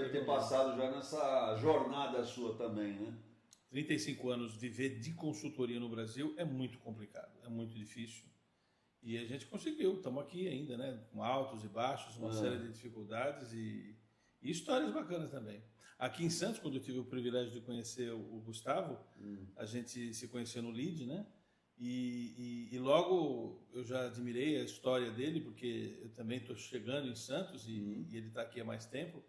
Deve ter passado já nessa jornada sua também, né? 35 anos viver de consultoria no Brasil é muito complicado, é muito difícil. E a gente conseguiu, estamos aqui ainda, né? Com altos e baixos, uma série de dificuldades e histórias bacanas também. Aqui em Santos, quando eu tive o privilégio de conhecer o Gustavo, a gente se conheceu no LEAD, né? E logo eu já admirei a história dele, porque eu também estou chegando em Santos e ele está aqui há mais tempo.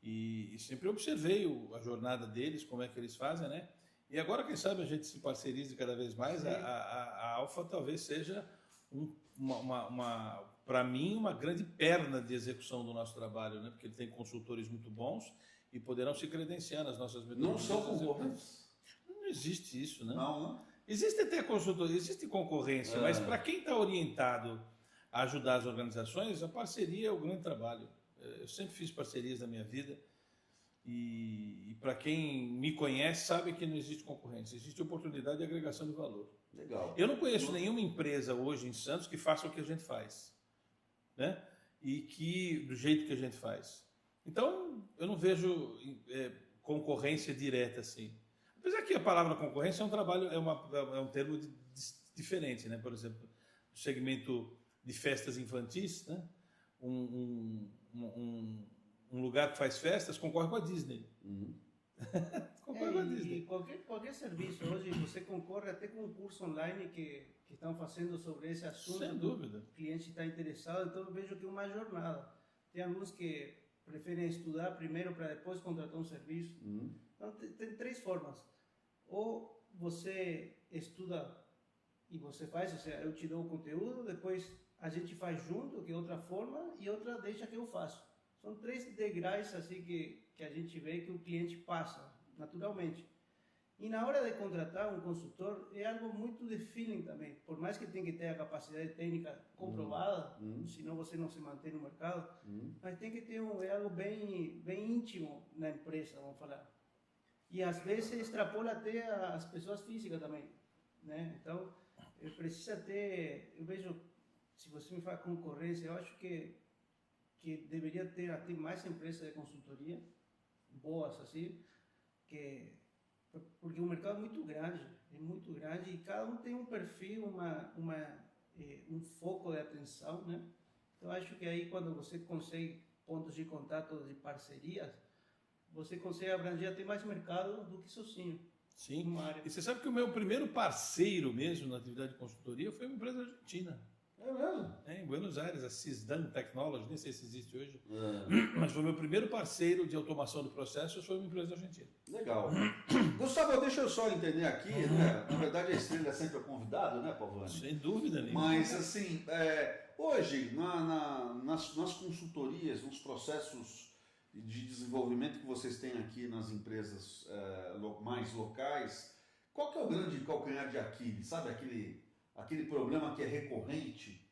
E sempre observei a jornada deles, como é que eles fazem, né? E agora, quem sabe, a gente se parcerize cada vez mais. A Alfa talvez seja, para mim, uma grande perna de execução do nosso trabalho, né? Porque ele tem consultores muito bons e poderão se credenciar nas nossas metodologias. Não são concorrentes? Não existe isso, né? Não. Existe até consultoria, existe concorrência, mas para quem está orientado a ajudar as organizações, a parceria é o grande trabalho. Eu sempre fiz parcerias na minha vida e para quem me conhece sabe que não existe concorrência, existe oportunidade de agregação de valor. Legal. Eu não conheço nenhuma empresa hoje em Santos que faça o que a gente faz, né? E que do jeito que a gente faz. Então eu não vejo concorrência direta assim. Apesar que a palavra concorrência é um trabalho, é um termo diferente, né? Por exemplo, no segmento de festas infantis, né? Um lugar que faz festas concorre com a Disney. Concorre com a Disney. E qualquer serviço hoje você concorre até com um curso online que estão fazendo sobre esse assunto. Sem dúvida. O cliente está interessado, então eu vejo que é uma jornada. Tem alguns que preferem estudar primeiro para depois contratar um serviço. Então tem três formas. Ou você estuda e você faz, ou seja, eu te dou o conteúdo, depois a gente faz junto, que é outra forma, e outra deixa que eu faço. São três degraus assim que a gente vê que o cliente passa, naturalmente. E na hora de contratar um consultor, é algo muito de feeling também. Por mais que tenha que ter a capacidade técnica comprovada, senão você não se mantém no mercado, mas tem que ter algo bem íntimo na empresa, vamos falar. E às vezes extrapola até as pessoas físicas também, né? Então, precisa ter, eu vejo, se você me fala concorrência, eu acho que deveria ter até mais empresas de consultoria, boas assim, porque o mercado é muito grande e cada um tem um perfil, um foco de atenção, né? Então, acho que aí quando você consegue pontos de contato de parcerias, você consegue abranger até mais mercado do que sozinho. Sim, e você sabe que o meu primeiro parceiro mesmo na atividade de consultoria foi uma empresa argentina. É mesmo? Em Buenos Aires, a Cisdan Technology, nem sei se existe hoje, mas foi o meu primeiro parceiro de automação de processos, foi uma empresa argentina. Legal. Gustavo, deixa eu só entender aqui, né? Na verdade a estrela é sempre o convidado, né, Pavani? Sem dúvida nenhuma. Mas assim, hoje, nas consultorias, nos processos de desenvolvimento que vocês têm aqui nas empresas mais locais, qual que é o grande calcanhar de Aquiles? Sabe aquele problema que é recorrente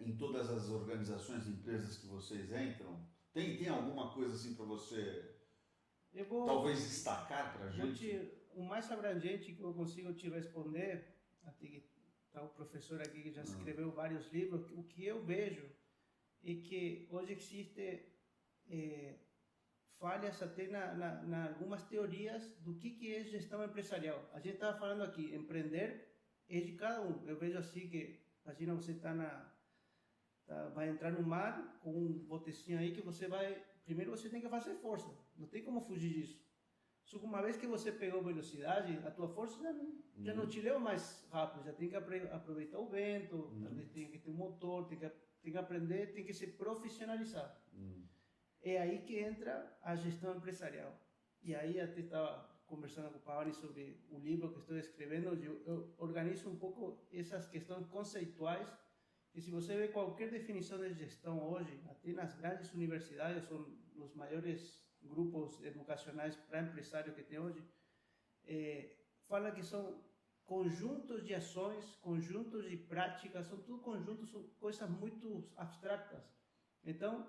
em todas as organizações e empresas que vocês entram? Tem alguma coisa assim para você talvez destacar para a gente? O mais abrangente que eu consigo te responder, até que está o professor aqui que já escreveu vários livros, o que eu vejo é que hoje existe falhas até na algumas teorias do que é gestão empresarial. A gente estava falando aqui, empreender é de cada um. Eu vejo assim que, imagina você vai entrar no mar com um botecinho aí que primeiro você tem que fazer força, não tem como fugir disso. Só que uma vez que você pegou velocidade, a tua força já não te leva mais rápido, já tem que aproveitar o vento, talvez tem que ter um motor, tem que aprender, tem que se profissionalizar. É aí que entra a gestão empresarial. E aí até estava conversando com o Pavani sobre o livro que estou escrevendo, eu organizo um pouco essas questões conceituais, que se você vê qualquer definição de gestão hoje, até nas grandes universidades, são os maiores grupos educacionais para empresário que tem hoje, fala que são conjuntos de ações, conjuntos de práticas, são tudo conjuntos, são coisas muito abstratas. Então,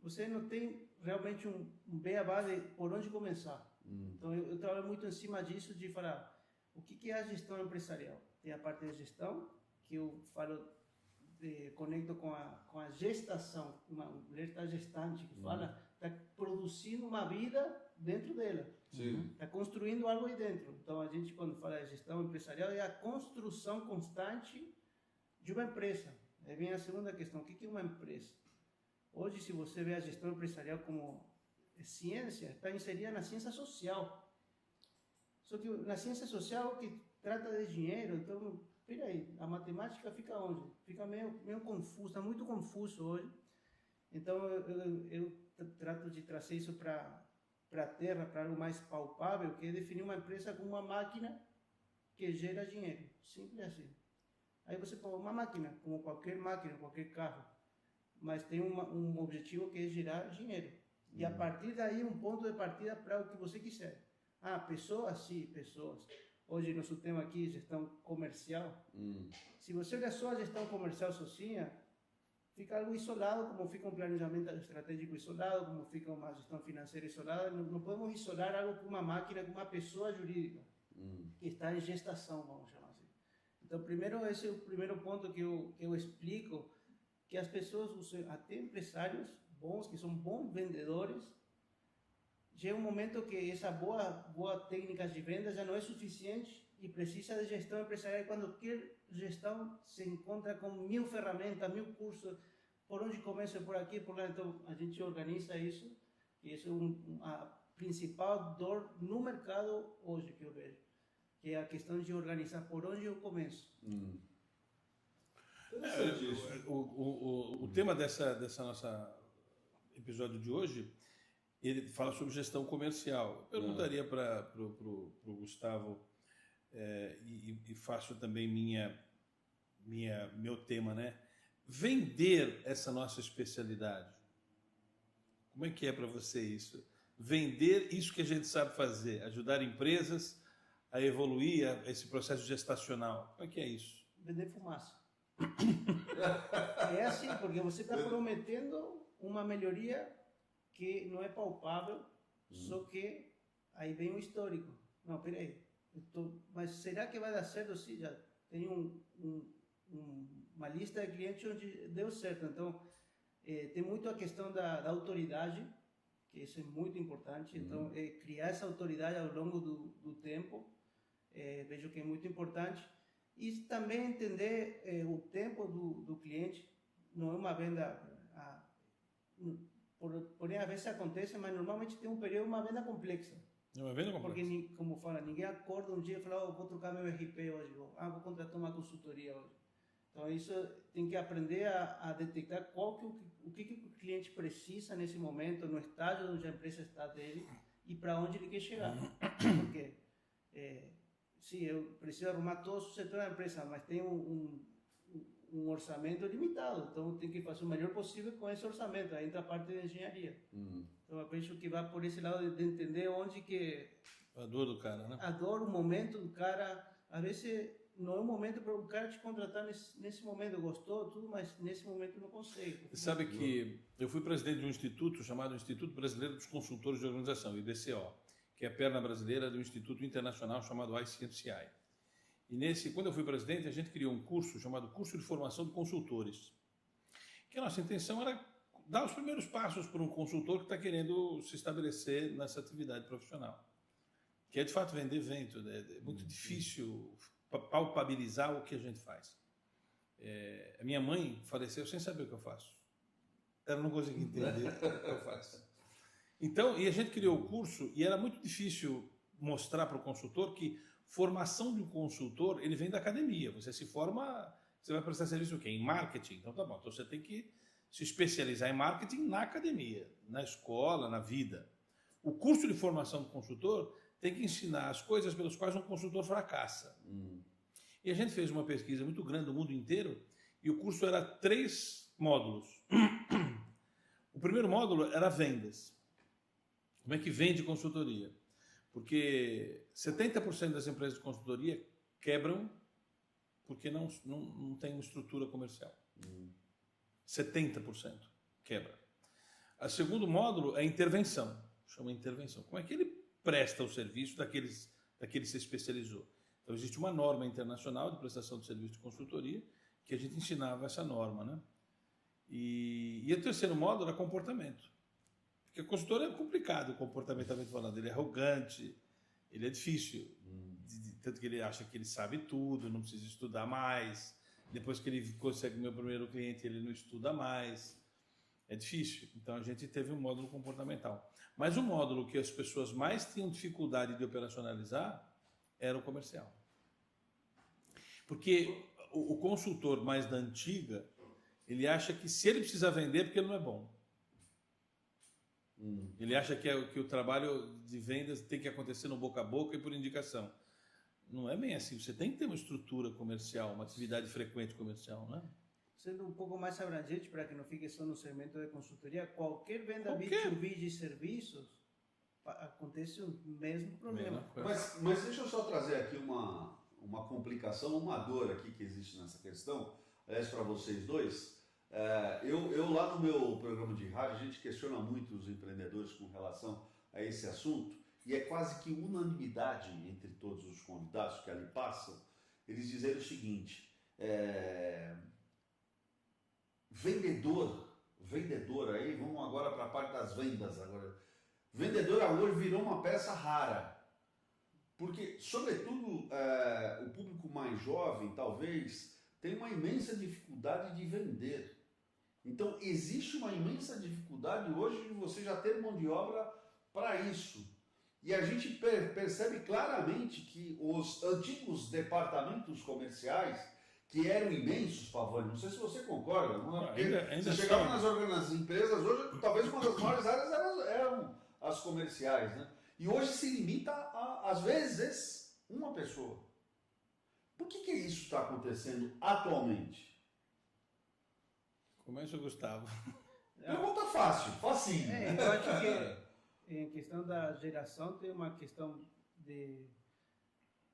você não tem realmente um beabá de por onde começar. Então, eu trabalho muito em cima disso, de falar o que é a gestão empresarial. Tem a parte de gestão, que eu falo, conecto com a gestação. Uma mulher está gestante, que fala, está produzindo uma vida dentro dela. Está construindo algo aí dentro. Então, a gente, quando fala de gestão empresarial, é a construção constante de uma empresa. Aí vem a segunda questão: o que é uma empresa? Hoje, se você vê a gestão empresarial como ciência, está inserida na ciência social. Só que na ciência social, que trata de dinheiro, então, peraí, a matemática fica onde? Fica meio confuso, está muito confuso hoje. Então, eu trato de trazer isso para a terra, para algo mais palpável, que é definir uma empresa como uma máquina que gera dinheiro. Simples assim. Aí você põe uma máquina, como qualquer máquina, qualquer carro, mas tem um objetivo que é gerar dinheiro. E a partir daí, um ponto de partida para o que você quiser. Pessoas? Sim, pessoas. Hoje, nosso tema aqui, gestão comercial. Se você olha só a gestão comercial sozinha, fica algo isolado, como fica um planejamento estratégico isolado, como fica uma gestão financeira isolada. Não podemos isolar algo com uma máquina, com uma pessoa jurídica, que está em gestação, vamos chamar assim. Então, primeiro, esse é o primeiro ponto que eu explico, que as pessoas, até empresários bons, que são bons vendedores, chega um momento que essa boa técnica de venda já não é suficiente e precisa de gestão empresarial. Quando quer gestão, se encontra com 1000 ferramentas, 1000 cursos, por onde começa, por aqui, por lá. Então, a gente organiza isso, e isso é a principal dor no mercado hoje que eu vejo, que é a questão de organizar por onde eu começo. O tema dessa nossa episódio de hoje, ele fala sobre gestão comercial. Eu perguntaria para o Gustavo, e faço também meu tema, né? Vender essa nossa especialidade. Como é que é para você isso? Vender isso que a gente sabe fazer, ajudar empresas a evoluir esse processo gestacional. Como é que é isso? Vender fumaça. É assim, porque você está prometendo uma melhoria que não é palpável, só que aí vem o histórico. Não, peraí, mas será que vai dar certo? Sim, já tem uma lista de clientes onde deu certo. Então, tem muito a questão da autoridade, que isso é muito importante. Então, criar essa autoridade ao longo do tempo, vejo que é muito importante. E também entender o tempo do cliente. Não é uma venda... Porém, às vezes acontece, mas normalmente tem um período, uma venda complexa. É uma venda complexa. Porque, como fala, ninguém acorda um dia e fala: vou trocar meu RP hoje, vou contratar uma consultoria hoje. Então, isso tem que aprender a detectar o que o cliente precisa nesse momento, no estágio onde a empresa está dele e para onde ele quer chegar. Porque, sim, eu preciso arrumar todo o setor da empresa, mas tem um orçamento limitado, então tem que fazer o melhor possível com esse orçamento. Aí entra a parte da engenharia. Então eu penso que vai por esse lado de entender onde que... A dor do cara, né? A dor, o momento do cara. Às vezes não é o momento para o cara te contratar nesse momento. Gostou, tudo, mas nesse momento não consegue. Você sabe que eu fui presidente de um instituto chamado Instituto Brasileiro dos Consultores de Organização, IBCO, que é a perna brasileira de um instituto internacional chamado ICMCI. E quando eu fui presidente, a gente criou um curso chamado Curso de Formação de Consultores. Que a nossa intenção era dar os primeiros passos para um consultor que está querendo se estabelecer nessa atividade profissional. Que é, de fato, vender vento. É muito difícil palpabilizar o que a gente faz. A minha mãe faleceu sem saber o que eu faço. Ela não conseguia entender o que eu faço. Então, e a gente criou o curso, e era muito difícil mostrar para o consultor que formação de um consultor, ele vem da academia. Você se forma, você vai prestar serviço o quê? Em marketing. Então tá bom, então você tem que se especializar em marketing na academia, na escola, na vida. O curso de formação do consultor tem que ensinar as coisas pelas quais um consultor fracassa. E a gente fez uma pesquisa muito grande no mundo inteiro, e o curso era 3 módulos. O primeiro módulo era vendas. Como é que vende consultoria? Porque 70% das empresas de consultoria quebram porque não tem uma estrutura comercial. 70% quebra. O segundo módulo é intervenção. Chama intervenção. Como é que ele presta o serviço daquele se especializou? Então, existe uma norma internacional de prestação de serviço de consultoria que a gente ensinava essa norma, né? E o terceiro módulo era comportamento. Porque o consultor é complicado, comportamentalmente falando. Ele é arrogante, ele é difícil. Tanto que ele acha que ele sabe tudo, não precisa estudar mais. Depois que ele consegue o meu primeiro cliente, ele não estuda mais. É difícil. Então, a gente teve um módulo comportamental. Mas o módulo que as pessoas mais tinham dificuldade de operacionalizar era o comercial. Porque o consultor mais da antiga, ele acha que se ele precisa vender, é porque ele não é bom. Ele acha que o trabalho de vendas tem que acontecer no boca a boca e por indicação. Não é bem assim. Você tem que ter uma estrutura comercial, uma atividade frequente comercial, né? Sendo um pouco mais abrangente, para que não fique só no segmento de consultoria, qualquer venda B2B de serviços, acontece o mesmo problema. Mas deixa eu só trazer aqui uma complicação, uma dor aqui que existe nessa questão, aliás, para vocês dois. Eu lá no meu programa de rádio, a gente questiona muito os empreendedores com relação a esse assunto, e é quase que unanimidade entre todos os convidados que ali passam, eles dizem o seguinte: vendedor aí, vamos agora para a parte das vendas agora. Vendedor hoje virou uma peça rara, porque, sobretudo, o público mais jovem, talvez, tem uma imensa dificuldade de vender. Então, existe uma imensa dificuldade hoje de você já ter mão de obra para isso. E a gente percebe claramente que os antigos departamentos comerciais, que eram imensos, Pavone, não sei se você concorda, não é? Ainda você chegava nas empresas, hoje talvez uma das maiores áreas eram as comerciais, né? E hoje se limita a, às vezes, uma pessoa. Por que isso está acontecendo atualmente? Começa o Gustavo. Pergunta fácil, facinho. Eu acho que em questão da geração tem uma questão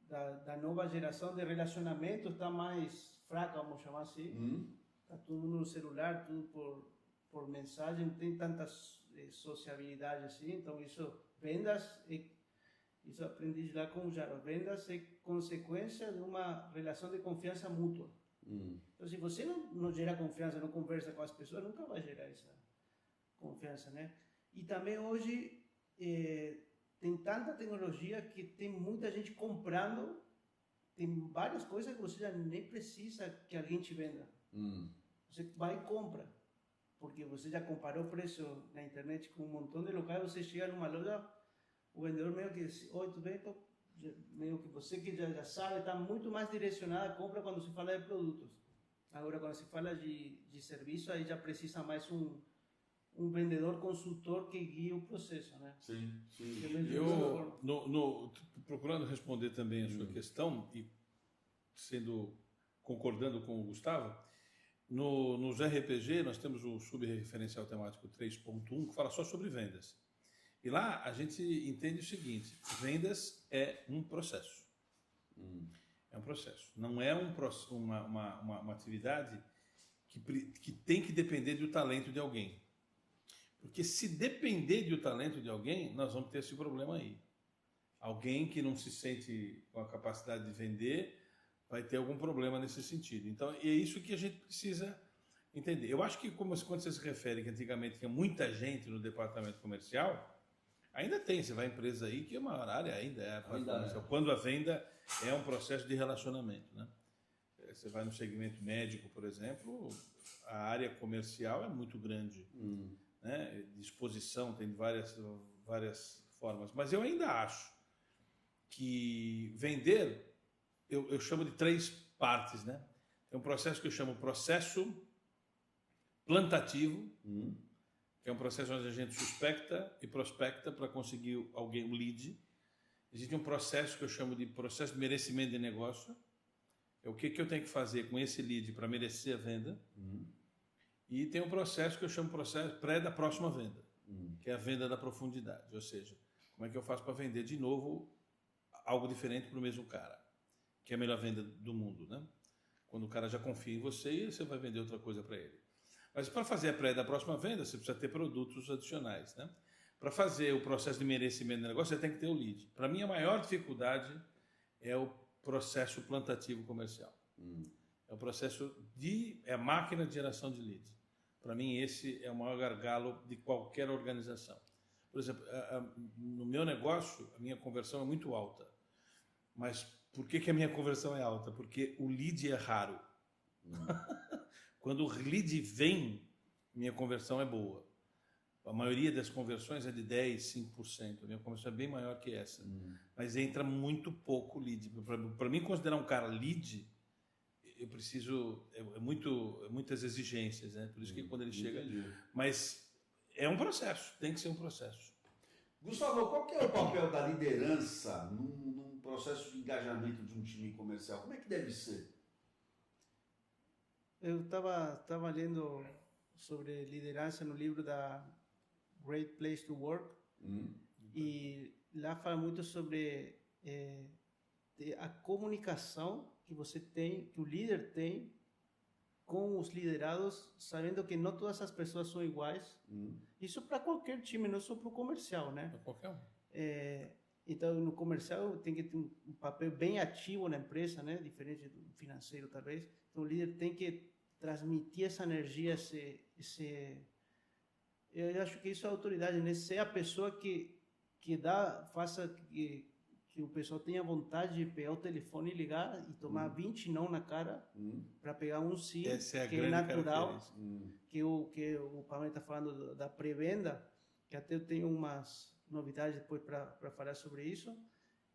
da nova geração de relacionamento está mais fraca, vamos chamar assim. Está tudo no celular, tudo por mensagem, não tem tanta sociabilidade assim. Então vendas, isso aprendi lá com o Jaro, vendas é consequência de uma relação de confiança mútua. Então, se você não gera confiança, não conversa com as pessoas, nunca vai gerar essa confiança, né? E também hoje tem tanta tecnologia que tem muita gente comprando, tem várias coisas que você já nem precisa que alguém te venda. Você vai e compra, porque você já comparou o preço na internet com um montão de locais, você chega numa loja, o vendedor meio que diz: oi, tudo bem? Então, meio que você que já sabe, está muito mais direcionado à compra quando se fala de produtos. Agora, quando se fala de serviço, aí já precisa mais um vendedor consultor que guie o processo, né? Sim. Eu, procurando responder também a sua questão e concordando com o Gustavo, nos RPG nós temos o subreferencial temático 3.1 que fala só sobre vendas. E lá a gente entende o seguinte: vendas é um processo. É um processo. Não é uma atividade que tem que depender do talento de alguém. Porque se depender do talento de alguém, nós vamos ter esse problema aí. Alguém que não se sente com a capacidade de vender vai ter algum problema nesse sentido. Então, é isso que a gente precisa entender. Eu acho que, quando você se refere que antigamente tinha muita gente no departamento comercial, ainda tem. Você vai em empresa aí que a maior área ainda é a parte comercial. Quando a venda é um processo de relacionamento, né? Você vai no segmento médico, por exemplo, a área comercial é muito grande. Né? De exposição, tem várias formas. Mas eu ainda acho que vender, eu chamo de 3 partes, né? Tem um processo que eu chamo processo plantativo, que é um processo onde a gente suspecta e prospecta para conseguir um lead. Existe um processo que eu chamo de processo de merecimento de negócio. É o que eu tenho que fazer com esse lead para merecer a venda. E tem um processo que eu chamo de processo pré da próxima venda, que é a venda da profundidade. Ou seja, como é que eu faço para vender de novo algo diferente para o mesmo cara, que é a melhor venda do mundo, né? Quando o cara já confia em você e você vai vender outra coisa para ele. Mas para fazer a pré da próxima venda, você precisa ter produtos adicionais, né? Para fazer o processo de merecimento do negócio, você tem que ter o lead. Para mim, a maior dificuldade é o processo plantativo comercial. É o processo é a máquina de geração de lead. Para mim, esse é o maior gargalo de qualquer organização. Por exemplo, no meu negócio, a minha conversão é muito alta. Mas por que a minha conversão é alta? Porque o lead é raro. Quando o lead vem, minha conversão é boa. A maioria das conversões é de 10%, 5%. A minha conversão é bem maior que essa. Mas entra muito pouco lead. Para mim, considerar um cara lead, eu preciso... muitas exigências, né? Por isso que quando ele chega... Mas é um processo, tem que ser um processo. Gustavo, qual que é o papel da liderança num processo de engajamento de um time comercial? Como é que deve ser? Eu estava lendo sobre liderança no livro da Great Place to Work e lá fala muito sobre a comunicação que você tem, que o líder tem com os liderados, sabendo que não todas as pessoas são iguais. Isso para qualquer time, não só para o comercial, né? Para qualquer um. Então, no comercial tem que ter um papel bem ativo na empresa, né? Diferente do financeiro, talvez. Então, o líder tem que transmitir essa energia, eu acho que isso é autoridade, né? Ser a pessoa que faça que o pessoal tenha vontade de pegar o telefone e ligar e tomar 20 não na cara para pegar um sim, que é natural, que o Paulo está falando da pré-venda, que até eu tenho umas novidades depois para falar sobre isso,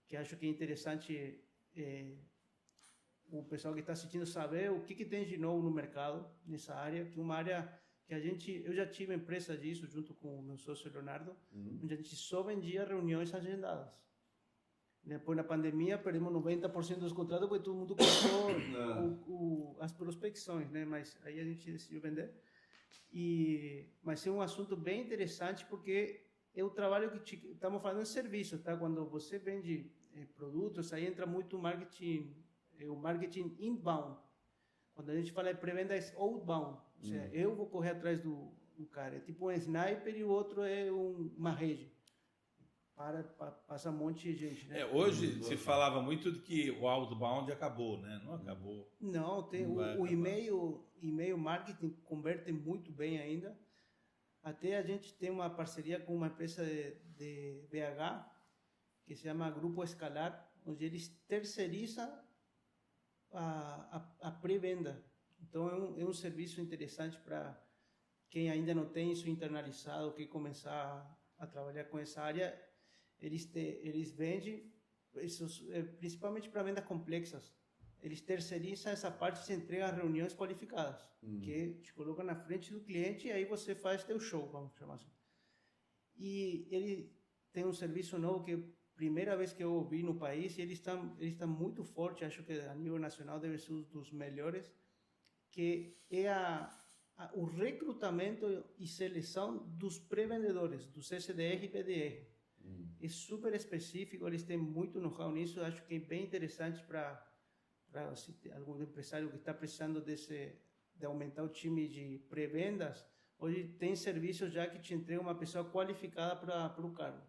que acho que é interessante o pessoal que está assistindo saber o que tem de novo no mercado nessa área, que é uma área que eu já tive empresa disso junto com o meu sócio Leonardo, onde a gente só vendia reuniões agendadas. Depois na pandemia perdemos 90% dos contratos porque todo mundo cortou as prospecções, né? Mas aí a gente decidiu vender. Mas é um assunto bem interessante porque é o trabalho que estamos falando de serviço, tá? Quando você vende produtos, aí entra muito o marketing inbound. Quando a gente fala de pré-venda, é outbound. Ou seja, eu vou correr atrás do cara. É tipo um sniper e o outro é uma rede. Passa um monte de gente, né? Hoje se falava muito de que o outbound acabou, né? Não acabou. Não, tem o e-mail marketing converte muito bem ainda. Até a gente tem uma parceria com uma empresa de BH que se chama Grupo Escalar, onde eles terceirizam a pré-venda. Então é um serviço interessante para quem ainda não tem isso internalizado, quer começar a trabalhar com essa área. Eles vendem, principalmente para vendas complexas. Eles terceirizam essa parte, se entrega a reuniões qualificadas, que te colocam na frente do cliente e aí você faz teu show, vamos chamar assim. E ele tem um serviço novo que é a primeira vez que eu ouvi no país e ele está muito forte, acho que a nível nacional deve ser um dos melhores, que é o recrutamento e seleção dos pré-vendedores, dos SDR e PDR. É super específico, eles têm muito know-how nisso, acho que é bem interessante para algum empresário que está precisando de aumentar o time de pré-vendas. Hoje tem serviços já que te entregam uma pessoa qualificada para o cargo.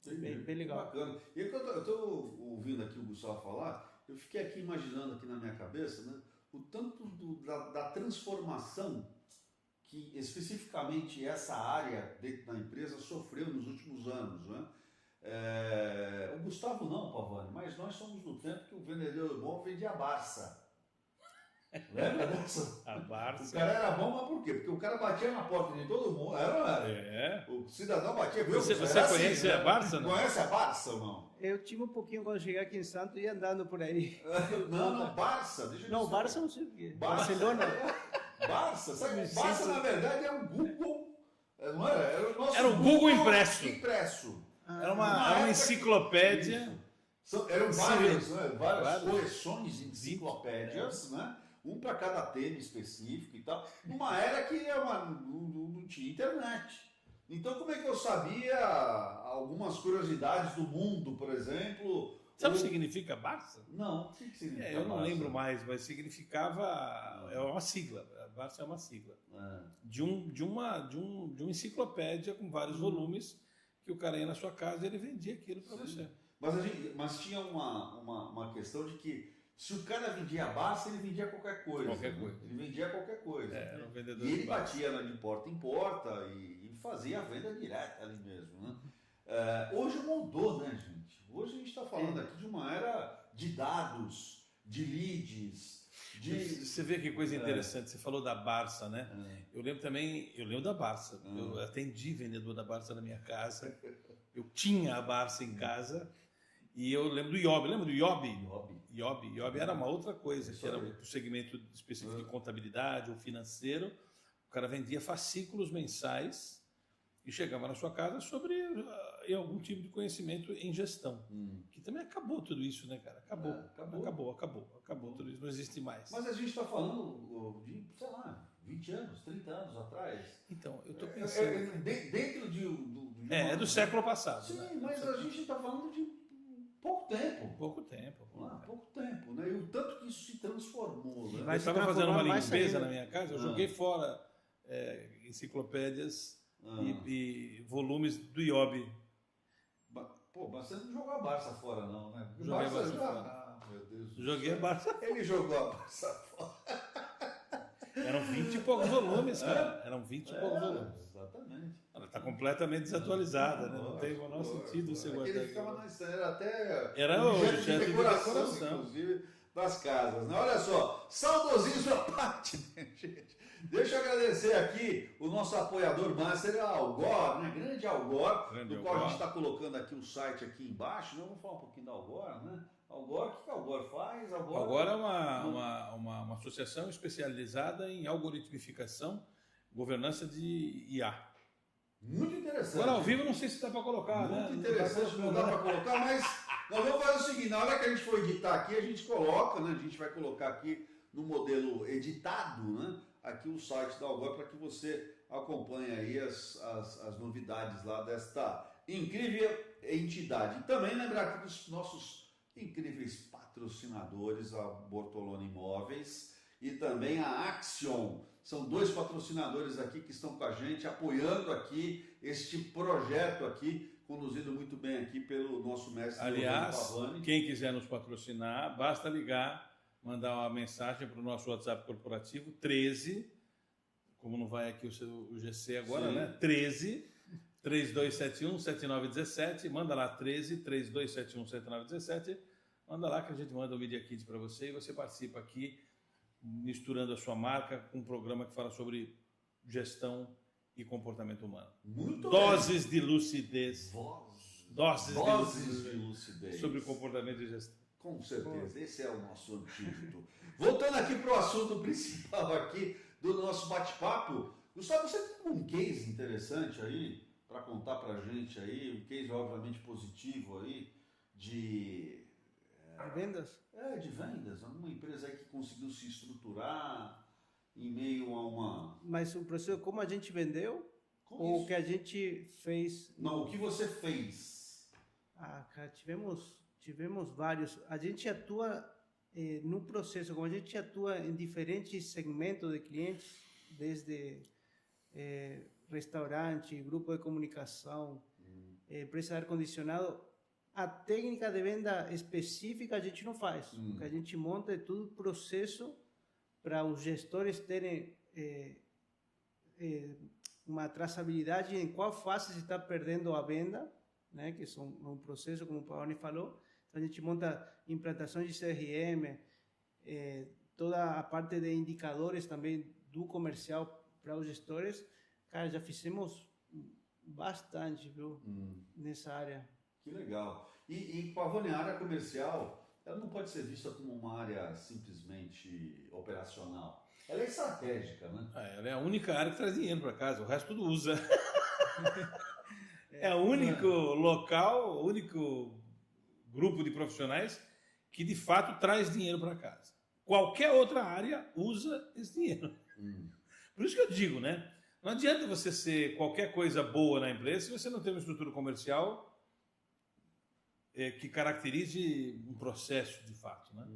Bem legal. Bacana. E quando eu estou ouvindo aqui o Gustavo falar, eu fiquei aqui imaginando aqui na minha cabeça, né, o tanto da transformação que especificamente essa área dentro da empresa sofreu nos últimos anos, né? O Gustavo não, Pavani, mas nós somos do tempo que o vendedor bom vendia a Barça. Lembra dessa? A Barça. O cara era bom, mas por quê? Porque o cara batia na porta de todo mundo. Era. O cidadão batia. Você conhece a Barça? Não? Conhece a Barça ou não? Eu tive um pouquinho quando cheguei aqui em Santos e andando por aí. Não, Barça. Não, Barça não sei o quê. Barcelona. Barça, sabe? Barça, na verdade, é um Google. Não era? Era um Google impresso. Era uma enciclopédia. Eram várias coleções de enciclopédias, né? Um para cada tema específico e tal. Numa era que não tinha internet. Então, como é que eu sabia algumas curiosidades do mundo, por exemplo? Sabe o que significa Barça? Não, o que significa eu não Barça? lembro mais, mas significava... É uma sigla. A Barça é uma sigla. De uma enciclopédia com vários volumes que o cara ia na sua casa e ele vendia aquilo para você. Mas tinha uma questão de que se o cara vendia Barça, ele vendia qualquer coisa. Qualquer coisa. Ele vendia qualquer coisa. Era um vendedor e ele de Barça. batia de porta em porta, e fazia a venda direta ali mesmo, né? Hoje mudou, né, gente? Hoje a gente está falando aqui de uma era de dados, de leads, Você vê que coisa interessante, você falou da Barça, né? Eu lembro da Barça. Eu atendi vendedor da Barça na minha casa. Eu tinha a Barça em casa. E eu lembro do Iobi. Lembra do Iobi? Iobi era uma outra coisa, que era o segmento específico de contabilidade ou financeiro. O cara vendia fascículos mensais e chegava na sua casa sobre algum tipo de conhecimento em gestão. Que também acabou tudo isso, né, cara? Acabou tudo isso, não existe mais. Mas a gente está falando de, sei lá, 20 anos, 30 anos atrás. Então, eu estou pensando... Dentro do século passado. Sim, né? mas a gente está falando de pouco tempo. Pouco tempo, né? E o tanto que isso se transformou, né? Eu estava fazendo uma limpeza na minha casa, eu joguei fora enciclopédias e volumes do Iobi. Pô, mas você não jogou a Barça fora, não, né? Joguei a Barça fora. Ah, meu Deus. Joguei a Barça. Ele jogou a Barça fora. Eram 20 e poucos volumes, cara. Volumes. Exatamente. Ela está completamente desatualizada, né? Não tem o menor sentido você guardar. Ele ficava na estante, era até era o chefe de decoração, inclusive, das casas, né? Olha só, saudosismo à parte, né, gente? Deixa eu agradecer aqui o nosso apoiador master, Algor, né? Grande Algor, do qual a gente está colocando aqui o site aqui embaixo, né? Vamos falar um pouquinho da Algor, né? Algor, o que a Algor faz? Algor é uma associação especializada em algoritmificação, governança de IA. Muito interessante. Agora ao vivo não sei se dá para colocar, muito né? Muito interessante, não dá para colocar, mas nós vamos fazer o seguinte, na hora que a gente for editar aqui, a gente coloca, né? A gente vai colocar aqui no modelo editado, né? Aqui o site da Algor para que você acompanhe aí as novidades lá desta incrível entidade. E também lembrar aqui dos nossos incríveis patrocinadores, a Bortolone Imóveis e também a Axion. São dois patrocinadores aqui que estão com a gente, apoiando aqui este projeto aqui, conduzido muito bem aqui pelo nosso mestre. Aliás, quem quiser nos patrocinar, basta ligar, mandar uma mensagem para o nosso WhatsApp corporativo, 13, como não vai aqui o GC agora, sim, né? 13 3271 7917, manda lá 13 3271 7917, manda lá que a gente manda o Media Kit para você e você participa aqui, misturando a sua marca com um programa que fala sobre gestão e comportamento humano. Muito Doses bem. De lucidez. Doses de lucidez. Sobre o comportamento e gestão. Com certeza, esse é o nosso antídoto. Voltando aqui para o assunto principal aqui do nosso bate-papo, Gustavo, você tem um case interessante aí para contar para a gente aí, um case obviamente positivo aí de vendas? De vendas. Alguma empresa aí que conseguiu se estruturar em meio a uma... Mas o processo, como a gente vendeu? Ou o que a gente fez? Não, o que você fez? Cara, tivemos vários. A gente atua no processo, como a gente atua em diferentes segmentos de clientes, desde restaurante, grupo de comunicação, empresa de ar-condicionado. A técnica de venda específica a gente não faz. O que a gente monta é tudo processo para os gestores terem uma traçabilidade em qual fase se está perdendo a venda, né? Que são um processo, como o Paoni falou. Então, a gente monta implantações de CRM, toda a parte de indicadores também do comercial para os gestores. Cara, já fizemos bastante, viu, nessa área. Que legal. E Pavone, a área comercial, ela não pode ser vista como uma área simplesmente operacional. Ela é estratégica, né? Ela é a única área que traz dinheiro para casa, o resto tudo usa. É o único local, o único grupo de profissionais que de fato traz dinheiro para casa. Qualquer outra área usa esse dinheiro. Por isso que eu digo, né? Não adianta você ser qualquer coisa boa na empresa se você não tem uma estrutura comercial que caracterize um processo de fato, né?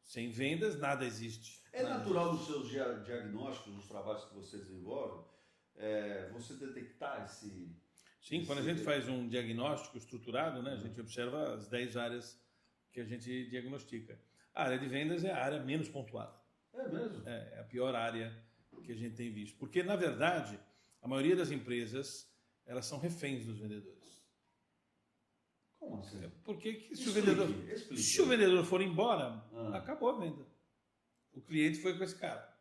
Sem vendas, nada existe. É natural nos seus diagnósticos, nos trabalhos que você desenvolve, você detectar esse... Sim, quando a gente faz um diagnóstico estruturado, né, a gente observa as 10 áreas que a gente diagnostica. A área de vendas é a área menos pontuada. É mesmo? É a pior área que a gente tem visto. Porque, na verdade, A maioria das empresas, elas são reféns dos vendedores. Como assim? Porque que Explique. se o vendedor for embora, acabou a venda. O cliente foi com esse cara.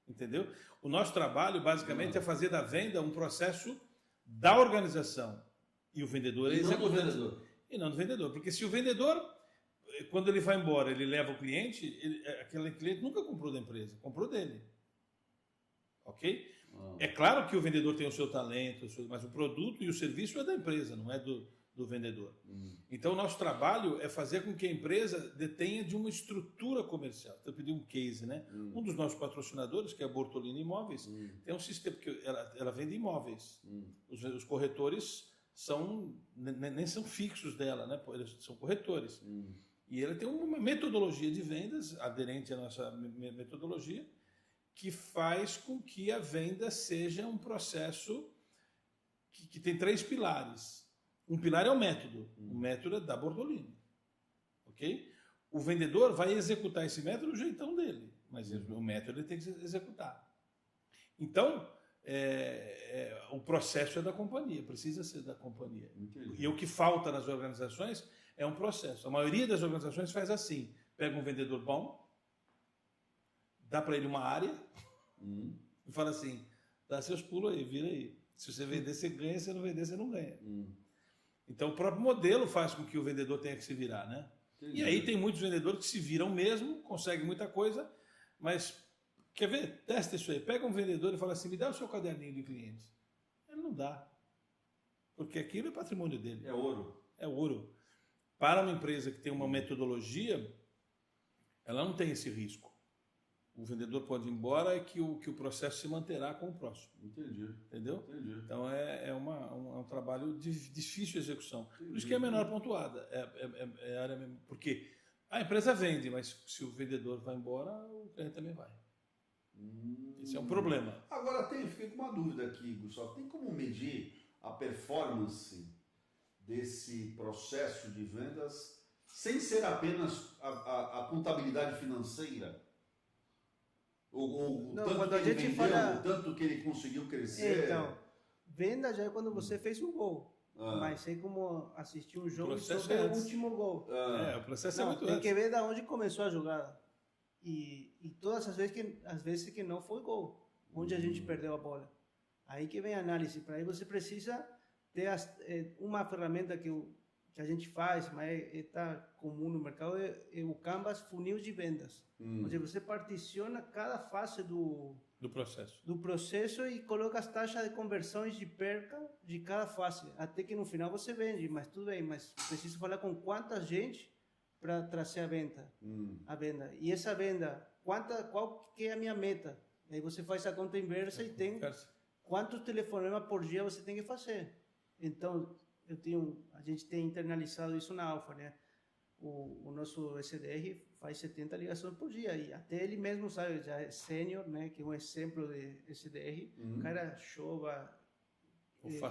Entendeu? O nosso trabalho, basicamente, é fazer da venda um processo da organização. E o vendedor é executante. E não do vendedor. Porque se o vendedor, quando ele vai embora, ele leva o cliente, aquele cliente nunca comprou da empresa, comprou dele. Ok? É claro que o vendedor tem o seu talento, mas o produto e o serviço é da empresa, não é do vendedor. Então, o nosso trabalho é fazer com que a empresa detenha de uma estrutura comercial. Então, eu pedi um case, né? Um dos nossos patrocinadores, que é a Bortolini Imóveis, tem um sistema, porque ela vende imóveis. Os corretores nem são fixos dela, né? Eles são corretores. E ele tem uma metodologia de vendas aderente à nossa metodologia, que faz com que a venda seja um processo que tem 3 pilares. Um pilar é o método. O método é da Bortolini. Ok? O vendedor vai executar esse método do jeitão dele, mas o método ele tem que executar. Então, o processo é da companhia, precisa ser da companhia. Entendi. E o que falta nas organizações é um processo. A maioria das organizações faz assim: pega um vendedor bom, dá para ele uma área e fala assim: dá seus pulos aí, vira aí. Se você vender, você ganha, se não vender, você não ganha. Então, o próprio modelo faz com que o vendedor tenha que se virar, né? Entendi. E aí tem muitos vendedores que se viram mesmo, conseguem muita coisa, mas, quer ver? Testa isso aí. Pega um vendedor e fala assim: me dá o seu caderninho de clientes. Ele não dá. Porque aquilo é patrimônio dele. É ouro. É ouro. Para uma empresa que tem uma metodologia, ela não tem esse risco. O vendedor pode ir embora e que o processo se manterá com o próximo. Entendi. Entendeu? Entendi. Então é um trabalho de difícil de execução. Por isso que é a menor pontuada. É a área mesmo. Porque a empresa vende, mas se o vendedor vai embora, o cliente também vai. Esse é um problema. Agora, fiquei com uma dúvida aqui, Gustavo. Tem como medir a performance desse processo de vendas sem ser apenas a contabilidade financeira? O Não, tanto quando que a ele gente vendeu, fala... o tanto que ele conseguiu crescer. Então, venda já é quando você fez um gol. Mas é como assistir um jogo e só ver o último gol. O processo é muito tem que ver de onde começou a jogada. E todas as vezes que não foi gol, onde a gente perdeu a bola. Aí que vem a análise. Para aí você precisa ter uma ferramenta que a gente faz, mas está comum no mercado, é o Canvas Funil de Vendas. Onde você particiona cada fase do processo e coloca as taxas de conversões de perca de cada fase, até que no final você vende, mas tudo bem, mas precisa falar com quanta gente para trazer a venda. E essa venda, qual que é a minha meta? Aí você faz a conta inversa e tem quantos telefonemas por dia você tem que fazer. Então, a gente tem internalizado isso na Alfa, né? O nosso SDR faz 70 ligações por dia e até ele mesmo sabe, já é sênior, né? Que é um exemplo de SDR. O cara chova,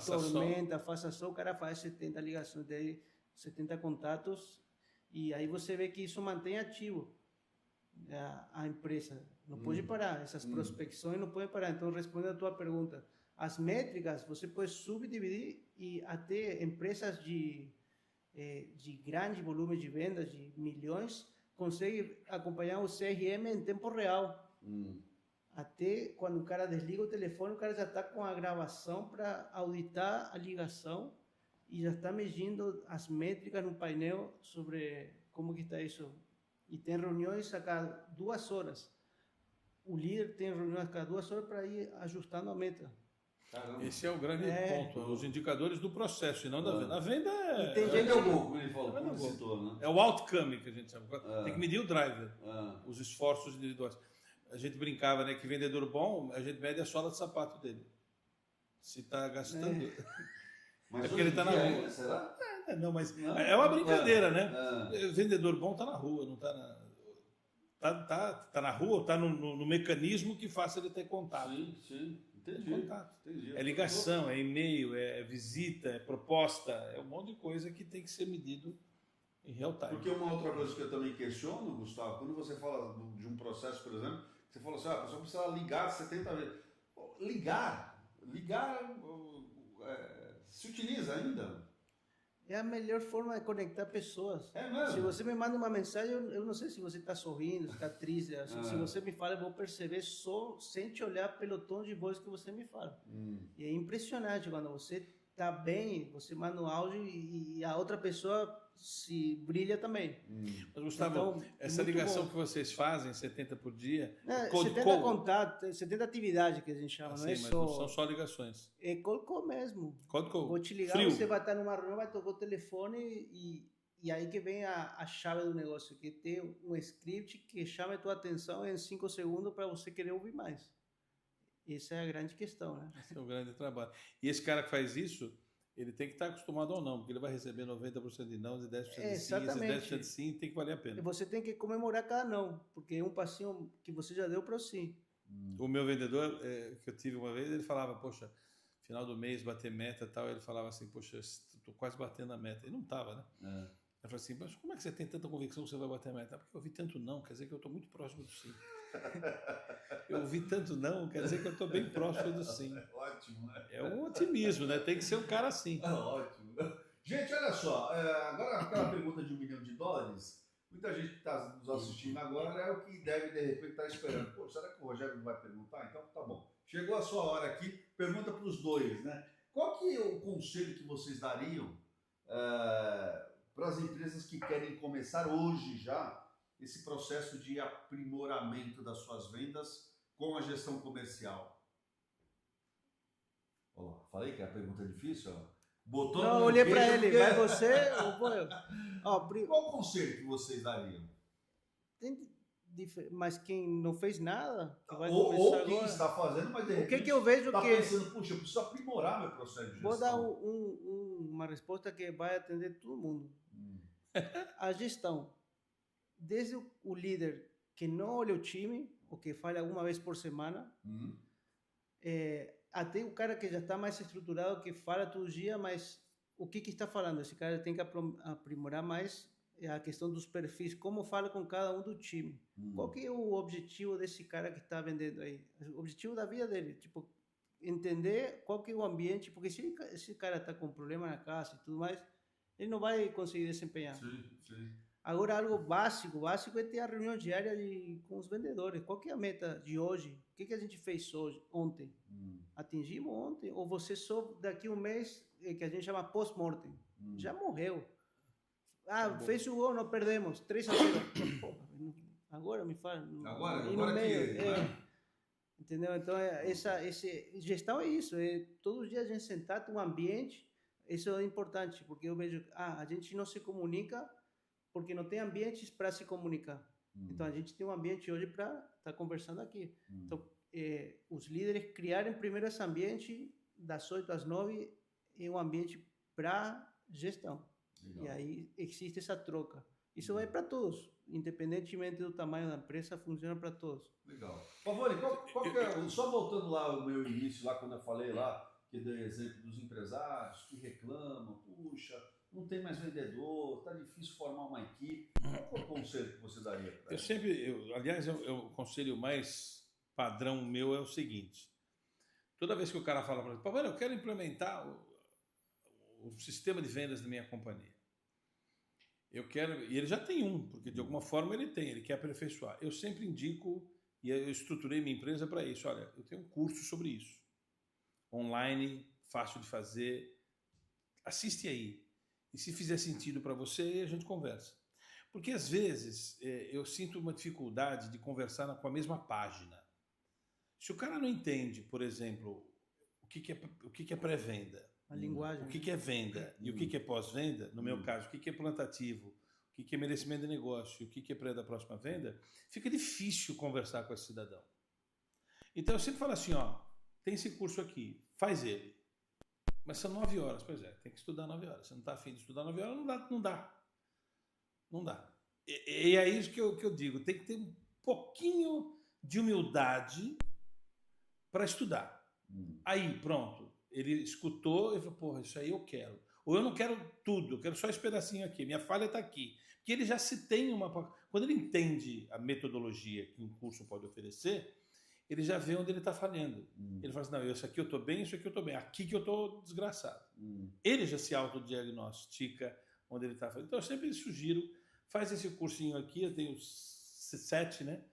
tormenta, faça sol, o cara faz 70 ligações dele, 70 contatos e aí você vê que isso mantém ativo a empresa. Não pode parar, essas prospecções não podem parar. Então, respondendo a tua pergunta, as métricas você pode subdividir e até empresas de grande volume de vendas, de milhões, conseguem acompanhar o CRM em tempo real. Até quando o cara desliga o telefone, o cara já está com a gravação para auditar a ligação e já está medindo as métricas no painel sobre como que está isso. E tem reuniões a cada 2 horas. O líder tem reuniões a cada 2 horas para ir ajustando a meta. Caramba. Esse é o grande ponto, os indicadores do processo e não da venda. A venda é o outcome que a gente chama. Tem que medir o driver, os esforços individuais. A gente brincava, né, que vendedor bom, a gente mede a sola de sapato dele. Se está gastando. Mas porque ele está na rua. Será? Não, mas é uma brincadeira, né? Vendedor bom está na rua, não está na. Tá na rua, está no mecanismo que faça ele ter contato. Sim. Entendi. É ligação, é e-mail, é visita, é proposta, é um monte de coisa que tem que ser medido em real time. Porque uma outra coisa que eu também questiono, Gustavo, quando você fala de um processo, por exemplo, você fala assim, a pessoa precisa ligar 70 vezes. Ligar? ligar se utiliza ainda? É a melhor forma de conectar pessoas. É mesmo? Se você me manda uma mensagem, eu não sei se você está sorrindo, se está triste. Se você me fala, eu vou perceber só sem te olhar pelo tom de voz que você me fala. E é impressionante quando você está bem, você manda um áudio e a outra pessoa se brilha também. Mas, Gustavo, Então, essa muito ligação bom. que vocês fazem, 70 por dia, 70 contatos, 70 atividades que a gente chama, não é mas só... não são só ligações. É cold call mesmo. Cold call. Vou te ligar, Frio. você vai estar numa reunião, vai tocar o telefone e aí que vem a chave do negócio, que tem um script que chama a tua atenção em 5 segundos para você querer ouvir mais. Essa é a grande questão, né? Esse é o grande trabalho. E esse cara que faz isso, ele tem que estar acostumado ou não, porque ele vai receber 90% de não e 10% de sim. Esses 10% de sim tem que valer a pena. E você tem que comemorar cada não, porque é um passinho que você já deu para o sim. O meu vendedor, que eu tive uma vez, ele falava, poxa, final do mês, bater meta e tal, ele falava assim, poxa, estou quase batendo a meta. E não estava, né? Eu falei assim, mas como é que você tem tanta convicção que você vai bater a meta? Porque eu ouvi tanto não, quer dizer que eu estou muito próximo do sim. Eu ouvi tanto não, quer dizer que eu estou bem próximo do sim. Ótimo, né? É um otimismo, né? Tem que ser um cara assim. Ótimo. Gente, olha só, agora aquela pergunta de $1 milhão, muita gente que está nos assistindo agora é o que deve, de repente, estar esperando. Pô, será que o Rogério não vai perguntar? Então, tá bom. Chegou a sua hora aqui, pergunta para os dois, né? Qual que é o conselho que vocês dariam para as empresas que querem começar hoje já esse processo de aprimoramento das suas vendas com a gestão comercial? Ó, falei que a pergunta é difícil, ó. Botou não, no olhei para queixo ele, porque- vai você ou vou eu? Ó, Qual o conselho que vocês dariam? mas quem não fez nada, que vai Ou começar quem agora... está fazendo, mas de O que repente que eu vejo está que... pensando, puxa, eu preciso aprimorar meu processo de gestão. Vou dar uma resposta que vai atender todo mundo. A gestão, desde o líder que não olha o time, ou que fala uma vez por semana, até o cara que já está mais estruturado, que fala todo dia, mas o que está falando? Esse cara tem que aprimorar mais a questão dos perfis, como fala com cada um do time. Qual que é o objetivo desse cara que está vendendo aí? O objetivo da vida dele, tipo, entender qual que é o ambiente, porque se esse cara está com problema na casa e tudo mais, ele não vai conseguir desempenhar. Sim. Agora, algo básico é ter a reunião diária com os vendedores. Qual que é a meta de hoje? O que a gente fez ontem? Atingimos ontem? Ou você só daqui um mês, que a gente chama post-mortem? Já morreu. Fez o gol, não perdemos. 3-0. Agora me fala. Agora que... Entendeu? Então, gestão é isso. Todos os dias a gente sentar, ter um ambiente. Isso é importante, porque eu vejo a gente não se comunica porque não tem ambientes para se comunicar. Então, a gente tem um ambiente hoje para estar conversando aqui. Então, os líderes criarem primeiro esse ambiente das 8 às 9 é um ambiente para gestão. Legal. E aí existe essa troca. Isso vai para todos, independentemente do tamanho da empresa, funciona para todos. Legal. Pavone, qual que é, só voltando lá ao meu início, lá quando eu falei lá, que dei exemplo dos empresários que reclamam, puxa, não tem mais vendedor, tá difícil formar uma equipe. Qual é o conselho que você daria para eles? Aliás, o conselho mais padrão meu é o seguinte: toda vez que o cara fala para mim, Pavone, eu quero implementar o sistema de vendas da minha companhia. E ele já tem porque de alguma forma ele quer aperfeiçoar. Eu sempre indico, e eu estruturei minha empresa para isso, olha, eu tenho um curso sobre isso. Online, fácil de fazer, assiste aí. E se fizer sentido para você, a gente conversa. Porque às vezes eu sinto uma dificuldade de conversar com a mesma página. Se o cara não entende, por exemplo, o que é pré-venda, a linguagem, o que é venda e o que é pós-venda, no meu caso, o que é plantativo, o que é merecimento de negócio, o que é pré da próxima venda, fica difícil conversar com esse cidadão. Então eu sempre falo assim, ó, tem esse curso aqui, faz ele. Mas são 9 horas, pois é, tem que estudar 9 horas. Você não está afim de estudar 9 horas, não dá. E é isso que eu digo, tem que ter um pouquinho de humildade para estudar. Aí, pronto, ele escutou e falou, porra, isso aí eu quero. Ou eu não quero tudo, eu quero só esse pedacinho aqui, minha falha está aqui. Porque ele já se tem quando ele entende a metodologia que um curso pode oferecer, ele já vê onde ele está falhando. Ele fala assim, não, isso aqui eu estou bem, isso aqui eu estou bem, aqui que eu estou desgraçado. Ele já se autodiagnostica onde ele está falhando. Então eu sempre sugiro, faz esse cursinho aqui, eu tenho 7, né?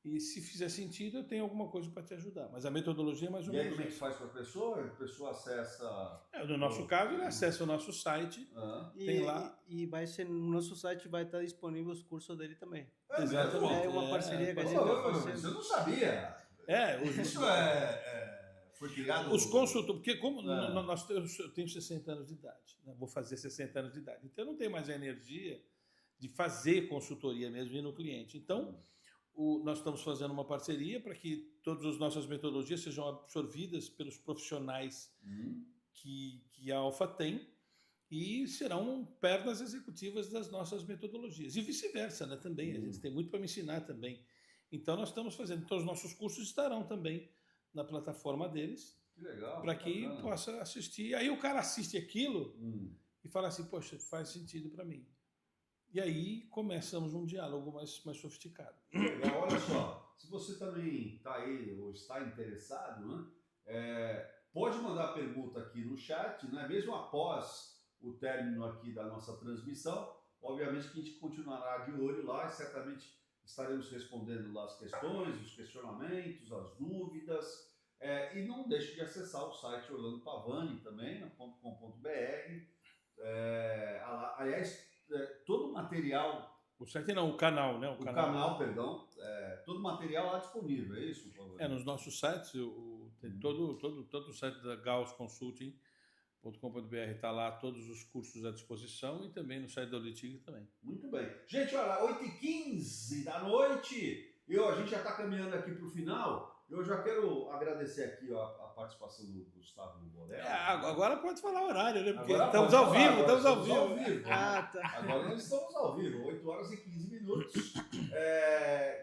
E se fizer sentido, eu tenho alguma coisa para te ajudar. Mas a metodologia é mais ou E aí menos como é que isso. faz para a pessoa? A pessoa acessa... No nosso caso, ele acessa o nosso site, tem lá... E vai ser, no nosso site vai estar disponível os cursos dele também. Exatamente. É uma parceria que a gente Pô, está fazendo. eu não sabia. Isso foi criado... Os consultores, porque como eu tenho 60 anos de idade, né? Vou fazer 60 anos de idade, então eu não tenho mais a energia de fazer consultoria mesmo e no cliente. Então, nós estamos fazendo uma parceria para que todas as nossas metodologias sejam absorvidas pelos profissionais que a Alfa tem e serão pernas executivas das nossas metodologias. E vice-versa, né? Também. A gente tem muito para me ensinar também. Então, nós estamos fazendo. Então, os nossos cursos estarão também na plataforma deles. Que legal. Para que possa assistir. Aí o cara assiste aquilo e fala assim, poxa, faz sentido para mim. E aí começamos um diálogo mais sofisticado. Legal, olha só, se você também está aí ou está interessado, né, pode mandar pergunta aqui no chat, né, mesmo após o término aqui da nossa transmissão. Obviamente que a gente continuará de olho lá e certamente estaremos respondendo lá as questões, os questionamentos, as dúvidas. E não deixe de acessar o site Orlando Pavani também, .com.br. Aliás, todo o material... O site não, o canal, né? O canal, perdão. Todo o material lá disponível, é isso? Nos nossos sites, tem todo o site da Gauss Consulting.com.br está lá todos os cursos à disposição e também no site da Auditig também. Muito bem. Gente, olha, 8h15 da noite, a gente já está caminhando aqui para o final. Eu já quero agradecer aqui a participação do Gustavo Borel. Agora pode falar o horário, né? Porque agora estamos ao vivo, estamos ao vivo. Tá. Agora nós estamos ao vivo, 8h15.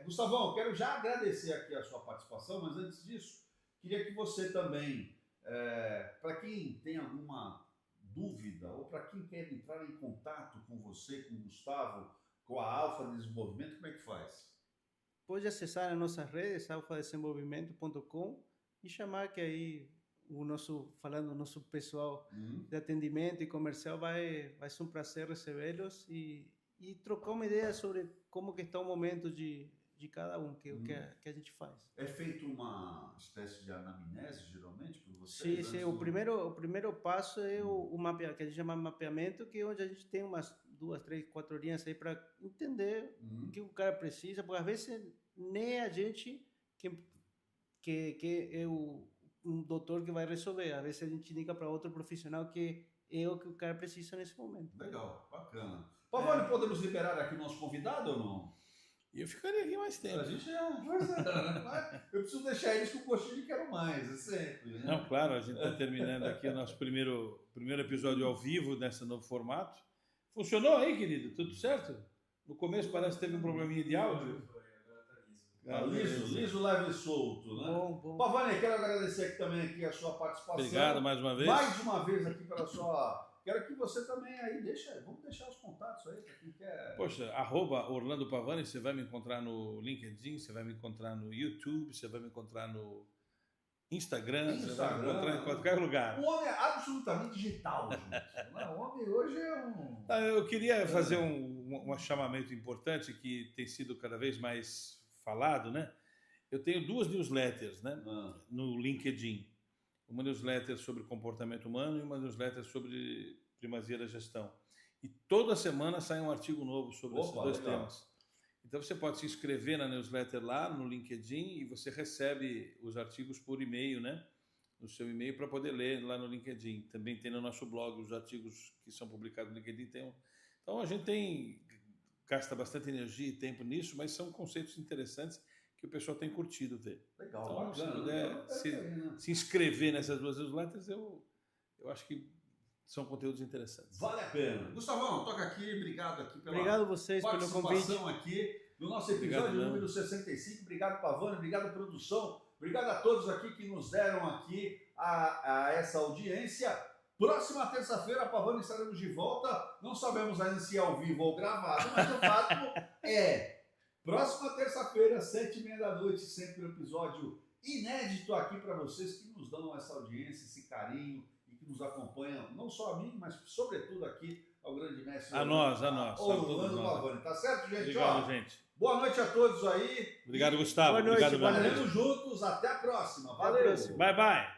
Gustavão, quero já agradecer aqui a sua participação, mas antes disso, queria que você também, para quem tem alguma dúvida ou para quem quer entrar em contato com você, com o Gustavo, com a Alfa Desenvolvimento, como é que faz? Pode acessar as nossas redes, alfadesenvolvimento.com, e chamar que aí o nosso pessoal de atendimento e comercial vai ser um prazer recebê-los e trocar uma ideia sobre como que está o momento de cada um, que a gente faz. É feito uma espécie de anamnese, geralmente, por vocês? Sim. O primeiro passo é o mapeamento, que a gente chama de mapeamento, que é onde a gente tem umas 2, 3, 4 horinhas aí para entender o que o cara precisa, porque às vezes nem a gente que é um doutor que vai resolver, às vezes a gente indica para outro profissional que é o que o cara precisa nesse momento. Legal, bacana. Pavani, podemos liberar aqui o nosso convidado ou não? E eu ficaria aqui mais tempo. A gente eu preciso deixar eles com o gostinho de quero mais, é sempre. Né? Não, claro, a gente está terminando aqui o nosso primeiro episódio ao vivo nesse novo formato. Funcionou aí, querido? Tudo certo? No começo parece que teve um probleminha de áudio. Liso, leve e solto, né? Bom. Pavani, quero agradecer aqui também a sua participação. Obrigado mais uma vez. Mais uma vez aqui pela sua... Quero que você também aí vamos deixar os contatos aí para quem quer. Poxa, @Orlando Pavani, você vai me encontrar no LinkedIn, você vai me encontrar no YouTube, você vai me encontrar no Instagram, você vai me encontrar em qualquer lugar. O homem é absolutamente digital, gente. O homem hoje é um... Eu queria fazer um chamamento importante que tem sido cada vez mais falado, né? Eu tenho 2 newsletters, né? No LinkedIn. Uma newsletter sobre comportamento humano e uma newsletter sobre primazia da gestão. E toda semana sai um artigo novo sobre esses 2 temas. Então você pode se inscrever na newsletter lá no LinkedIn e você recebe os artigos por e-mail, né? No seu e-mail para poder ler lá no LinkedIn. Também tem no nosso blog os artigos que são publicados no LinkedIn. Então a gente gasta bastante energia e tempo nisso, mas são conceitos interessantes que o pessoal tem curtido ver. Legal, então, bacana, se puder se inscrever nessas 2 newsletters, eu acho que são conteúdos interessantes. Vale a pena. Gustavão, toca aqui, obrigado aqui pela Obrigado a vocês pelo convite. Participação aqui no nosso episódio número 65. Obrigado, Pavani, obrigado, produção. Obrigado a todos aqui que nos deram aqui a essa audiência. Próxima terça-feira, Pavani, estaremos de volta. Não sabemos ainda se é ao vivo ou gravado, mas o fato é Próxima terça-feira, 7h30 da noite, sempre um episódio inédito aqui para vocês que nos dão essa audiência, esse carinho e que nos acompanham, não só a mim, mas sobretudo aqui ao grande mestre. A nós. Orlando Pavani. Tá certo, gente? Obrigado, gente. Boa noite a todos aí. Obrigado, Gustavo. Boa noite, Obrigado, boa Leandro. Estaremos juntos. Até a próxima. Até a Valeu. próxima. Bye, bye.